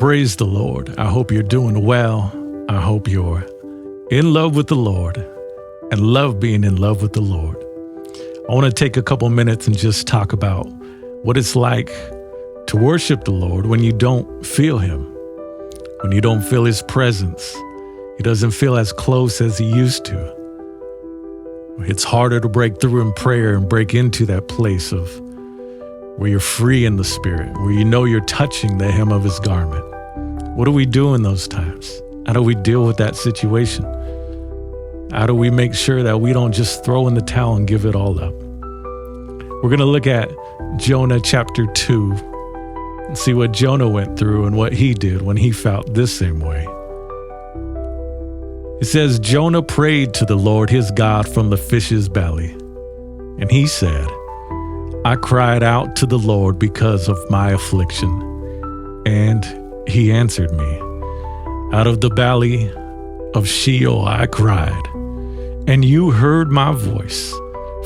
Praise the Lord. I hope you're doing well. I hope you're in love with the Lord and love being in love with the Lord. I want to take a couple minutes and just talk about what it's like to worship the Lord when you don't feel Him, when you don't feel His presence. He doesn't feel as close as He used to. It's harder to break through in prayer and break into that place of where you're free in the Spirit, where you know you're touching the hem of His garment. What do we do in those times? How do we deal with that situation? How do we make sure that we don't just throw in the towel and give it all up? We're going to look at Jonah chapter 2 and see what Jonah went through and what he did when he felt this same way. It says, Jonah prayed to the Lord his God from the fish's belly, and he said, I cried out to the Lord because of my affliction, and He answered me. Out of the valley of Sheol I cried, and you heard my voice,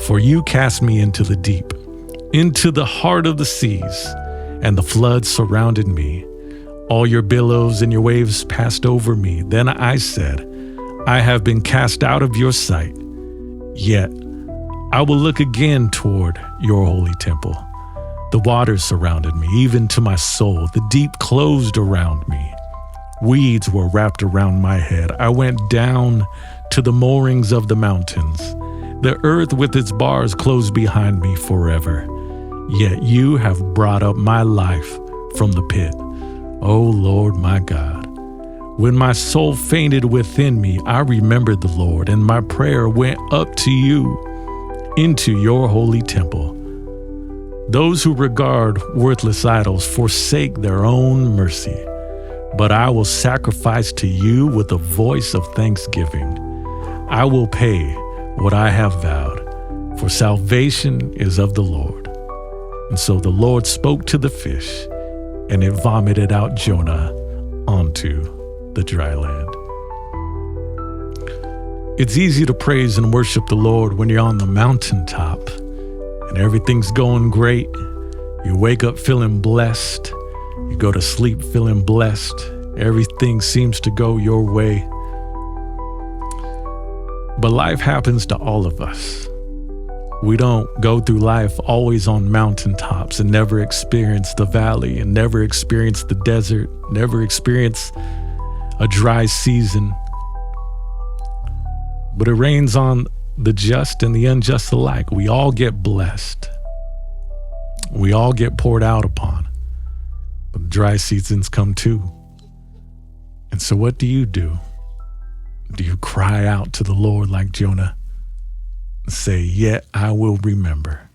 for you cast me into the deep, into the heart of the seas, and the floods surrounded me. All your billows and your waves passed over me. Then I said, I have been cast out of your sight, yet I will look again toward your holy temple. The waters surrounded me, even to my soul. The deep closed around me. Weeds were wrapped around my head. I went down to the moorings of the mountains. The earth with its bars closed behind me forever. Yet you have brought up my life from the pit, O Lord my God. When my soul fainted within me, I remembered the Lord, and my prayer went up to you into your holy temple. Those who regard worthless idols forsake their own mercy, but I will sacrifice to you with a voice of thanksgiving. I will pay what I have vowed, for salvation is of the Lord. And so the Lord spoke to the fish, and it vomited out Jonah onto the dry land. It's easy to praise and worship the Lord when you're on the mountaintop and everything's going great. You wake up feeling blessed. You go to sleep feeling blessed. Everything seems to go your way. But life happens to all of us. We don't go through life always on mountaintops and never experience the valley and never experience the desert, never experience a dry season. But it rains on the just and the unjust alike. We all get blessed. We all get poured out upon. But dry seasons come too. And so what do? Do you cry out to the Lord like Jonah and say, yet I will remember?